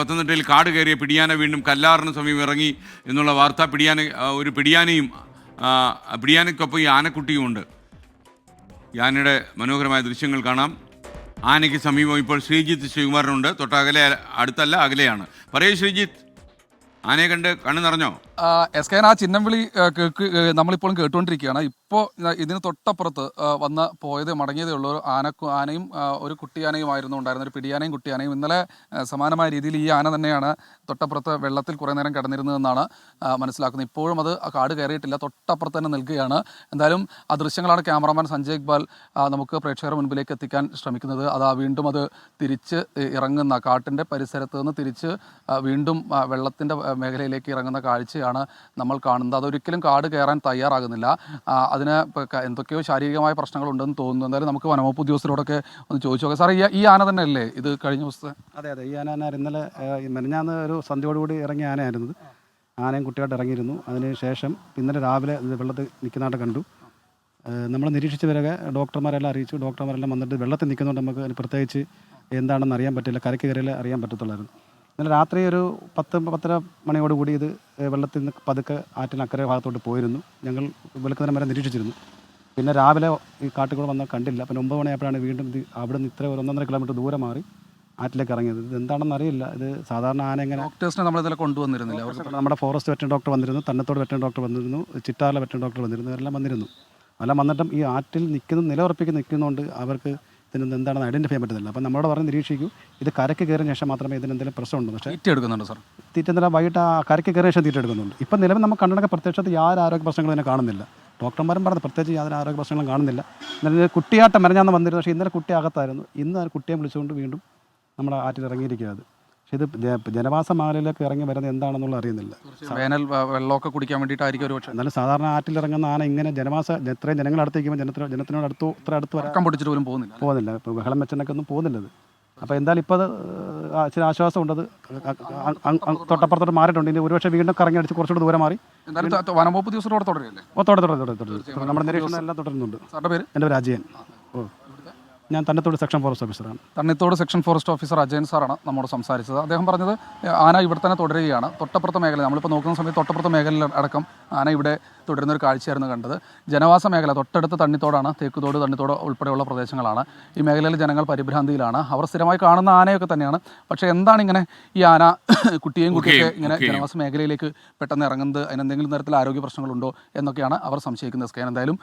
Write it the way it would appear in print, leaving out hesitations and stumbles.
പത്തനംതിട്ടയിൽ കാട് കയറിയ പിടിയാന വീണ്ടും കല്ലാറിന് സമീപം ഇറങ്ങി എന്നുള്ള വാർത്ത. ഒരു പിടിയാനയ്ക്കൊപ്പം ഈ ആനക്കുട്ടിയുമുണ്ട്. ഈ ആനയുടെ മനോഹരമായ ദൃശ്യങ്ങൾ കാണാം. ആനയ്ക്ക് സമീപം ഇപ്പോൾ ശ്രീജിത്ത് ശ്രീകുമാരനുണ്ട്. തൊട്ടകലെ, അടുത്തല്ല, അകലെയാണ്. പറയൂ ശ്രീജിത്ത്, ആനയെ കണ്ണ് നിറഞ്ഞോ? എസ് കെ ആ ചിഹ്നം വിളി നമ്മളിപ്പോഴും കേട്ടുകൊണ്ടിരിക്കുകയാണ്. ഇപ്പോൾ ഇതിന് തൊട്ടപ്പുറത്ത് വന്ന് പോയത് മടങ്ങിയതേ ഉള്ളൂ. ആനയും ഒരു കുട്ടിയാനയുമായിരുന്നു ഉണ്ടായിരുന്ന, ഒരു പിടിയാനയും കുട്ടിയാനയും. ഇന്നലെ സമാനമായ രീതിയിൽ ഈ ആന തന്നെയാണ് തൊട്ടപ്പുറത്ത് വെള്ളത്തിൽ കുറേ നേരം കിടന്നിരുന്നതെന്നാണ് മനസ്സിലാക്കുന്നത്. ഇപ്പോഴും അത് കാട് കയറിയിട്ടില്ല, തൊട്ടപ്പുറത്ത് തന്നെ നിൽക്കുകയാണ്. എന്തായാലും ആ ദൃശ്യങ്ങളാണ് ക്യാമറാമാൻ സഞ്ജയ് ഇക്ബാൽ നമുക്ക് പ്രേക്ഷകരുടെ മുൻപിലേക്ക് എത്തിക്കാൻ ശ്രമിക്കുന്നത്. വീണ്ടും അത് തിരിച്ച് ഇറങ്ങുന്ന, കാട്ടിൻ്റെ പരിസരത്ത് നിന്ന് തിരിച്ച് വീണ്ടും വെള്ളത്തിൻ്റെ മേഖലയിലേക്ക് ഇറങ്ങുന്ന കാഴ്ചയാണ് നമ്മൾ കാണുന്നത്. അതൊരിക്കലും കാട് കയറാൻ തയ്യാറാകുന്നില്ല. അതിന് എന്തൊക്കെയോ ശാരീരികമായ പ്രശ്നങ്ങളുണ്ടെന്ന് തോന്നുന്നു. എന്തായാലും നമുക്ക് വനംവകുപ്പ് ഉദ്യോഗസ്ഥരോടൊക്കെ ഒന്ന് ചോദിച്ചു നോക്കാം. സാർ, ഈ ആന തന്നെ അല്ലേ ഇത് കഴിഞ്ഞ ദിവസത്തെ? അതെ, ഈ ആന ഇന്നലെ മെനഞ്ഞാന്ന് ഒരു സന്ധ്യയോടുകൂടി ഇറങ്ങിയ ആനയായിരുന്നത്. ആനയും കുട്ടിയായിട്ട് ഇറങ്ങിയിരുന്നു. അതിനുശേഷം ഇന്നലെ രാവിലെ വെള്ളത്തിൽ നിൽക്കുന്നതായിട്ട് കണ്ടു. നമ്മൾ നിരീക്ഷിച്ചവരൊക്കെ ഡോക്ടർമാരെല്ലാം അറിയിച്ചു. ഡോക്ടർമാരെല്ലാം വന്നിട്ട് വെള്ളത്തിൽ നിൽക്കുന്നതുകൊണ്ട് നമുക്ക് പ്രത്യേകിച്ച് എന്താണെന്ന് അറിയാൻ പറ്റില്ല. കരയ്ക്ക് കയറിയാലേ അറിയാൻ പറ്റത്തുള്ളായിരുന്നു. ഇന്നലെ രാത്രി ഒരു 10-10:30 മണിയോടുകൂടി ഇത് വെള്ളത്തിൽ നിന്ന് പതുക്കെ ആറ്റിനക്കരെ ഭാഗത്തോട്ട് പോയിരുന്നു. ഞങ്ങൾ വെളുക്കുന്നതിന് വരെ നിരീക്ഷിച്ചിരുന്നു. പിന്നെ രാവിലെ ഈ കാട്ടിൽ വന്നാൽ കണ്ടില്ല. പിന്നെ 9 മണിയായപ്പോഴാണ് വീണ്ടും ഇത് അവിടെ നിന്ന് ഇത്ര 1-1.5 കിലോമീറ്റർ ദൂരം മാറി ആറ്റിലേക്ക് ഇറങ്ങിയത്. ഇത് എന്താണെന്ന് അറിയില്ല. ഇത് സാധാരണ ആന എങ്ങനെ ഡോക്ടേഴ്സിനെ നമ്മളിതിൽ കൊണ്ടുവന്നിരുന്നില്ല. അവർക്ക് നമ്മുടെ ഫോറസ്റ്റ് വെറ്ററിനറി ഡോക്ടർ വന്നിരുന്നു, തന്നത്തോട് വെറ്ററിനറി ഡോക്ടർ വന്നിരുന്നു, ചിറ്റാറിലെ വെറ്ററിനറി ഡോക്ടർ വന്നിരുന്നു. എല്ലാം വന്നിരുന്നു. എല്ലാം വന്നിട്ടും ഈ ആറ്റിൽ നിലയുറപ്പിക്കുന്നതുകൊണ്ട് അവർക്ക് ഇതിന് എന്താണെന്ന് ഐഡൻറ്റിഫൈ ചെയ്യാൻ പറ്റുന്നില്ല. അപ്പം നമ്മളോട് പറഞ്ഞ് നിരീക്ഷിക്കൂ, ഇത് കരയ്ക്ക് കയറിയ ശേഷം മാത്രമേ ഇതിന് എന്തെങ്കിലും പ്രശ്നമുണ്ട്. പക്ഷേ തീറ്റ എടുക്കുന്നുണ്ട് സാർ. തീറ്റ എന്തെങ്കിലും വൈകിട്ട് ആ കരയ്ക്ക് കയറിയ ശേഷം തീറ്റ എടുക്കുന്നുണ്ട്. ഇപ്പം നിലവിൽ നമുക്ക് കണ്ടെടുക്ക പ്രത്യക്ഷത്തിൽ യാതൊരു ആരോഗ്യ പ്രശ്നങ്ങളും ഇതിനെ കാണുന്നില്ല. ഡോക്ടർമാരും പറഞ്ഞത് പ്രത്യേകിച്ച് യാതൊരു ആരോഗ്യ പ്രശ്നങ്ങളും കാണുന്നില്ല. ഇന്നലെ കുട്ടിയാട്ടം മെനഞ്ഞാന്ന് വന്നിരുന്നു. പക്ഷേ ഇന്നലെ കുട്ടി അകത്തായിരുന്നു. ഇന്ന് ആ കുട്ടിയെ വിളിച്ചുകൊണ്ട് വീണ്ടും നമ്മുടെ ആറ്റിൽ ഇറങ്ങിയിരിക്കുകയാണ്. പക്ഷേ ഇത് ജനവാസ മേഖലയിലേക്ക് ഇറങ്ങി വരുന്നത് എന്താണെന്നുള്ള അറിയുന്നില്ല. വേനൽ വെള്ളമൊക്കെ കുടിക്കാൻ വേണ്ടിയിട്ടായിരിക്കും ഒരു പക്ഷേ. എന്നാലും സാധാരണ ആറ്റിൽ ഇറങ്ങുന്ന ആന ഇങ്ങനെ ഇത്രയും ജനങ്ങളടുത്തേക്കുമ്പോൾ ജനത്തിനോട് ഇത്ര അടുത്ത് വരാൻ പൊടിച്ചിട്ട് പോലും പോകുന്നില്ല. ഇപ്പോൾ ബഹളം വെച്ചെന്നൊക്കെ ഒന്നും പോകുന്നില്ലത്. അപ്പോൾ എന്തായാലും ഇപ്പോൾ അത് ചില ആശ്വാസമുണ്ടത്. തൊട്ടപ്പുറത്തോട്ട് മാറിയിട്ടുണ്ട്. ഇനി ഒരുപക്ഷെ വീണ്ടും കറങ്ങി അടിച്ച് കുറച്ചുകൂടി ദൂരം മാറി. എന്തായാലും വനംവകുപ്പ് ഉദ്യോഗസ്ഥരോട് തുടരുകയല്ലേ? തുടരും. നമ്മുടെ നിരീക്ഷണം എല്ലാം തുടരുന്നുണ്ട്. സാറിൻ്റെ പേര്? എൻ്റെ പേര് അജയൻ. ഞാൻ തന്നത്തോട് സെക്ഷൻ ഫോറസ്റ്റ് ഓഫീസറാണ്. Thannathodu section forest officer Ajayan സാറാണ് നമ്മോട് സംസാരിച്ചത്. അദ്ദേഹം പറഞ്ഞത് ആന ഇവിടെ തന്നെ തുടരുകയാണ്. തൊട്ടപ്പുറത്തെ മേഖല, നമ്മളിപ്പോൾ നോക്കുന്ന സമയത്ത് തൊട്ടപ്പുറത്തെ മേഖലയിൽ അടക്കം ആന ഇവിടെ തുടരുന്ന ഒരു കാഴ്ചയായിരുന്നു കണ്ടത്. ജനവാസ മേഖല തൊട്ടടുത്ത് തണ്ണിത്തോടാണ്, തേക്കുതോട്, തണ്ണിത്തോട് ഉൾപ്പെടെയുള്ള പ്രദേശങ്ങളാണ്. ഈ മേഖലയിൽ ജനങ്ങൾ പരിഭ്രാന്തിയിലാണ്. അവർ സ്ഥിരമായി കാണുന്ന ആനയൊക്കെ തന്നെയാണ്. പക്ഷേ എന്താണ് ഇങ്ങനെ ഈ ആന കുട്ടിയൊക്കെ ഇങ്ങനെ ജനവാസ മേഖലയിലേക്ക് പെട്ടെന്ന് ഇറങ്ങുന്നത്, അതിനെന്തെങ്കിലും തരത്തിൽ ആരോഗ്യ പ്രശ്നങ്ങളുണ്ടോ എന്നൊക്കെയാണ് അവർ സംശയിക്കുന്നത്. എന്തായാലും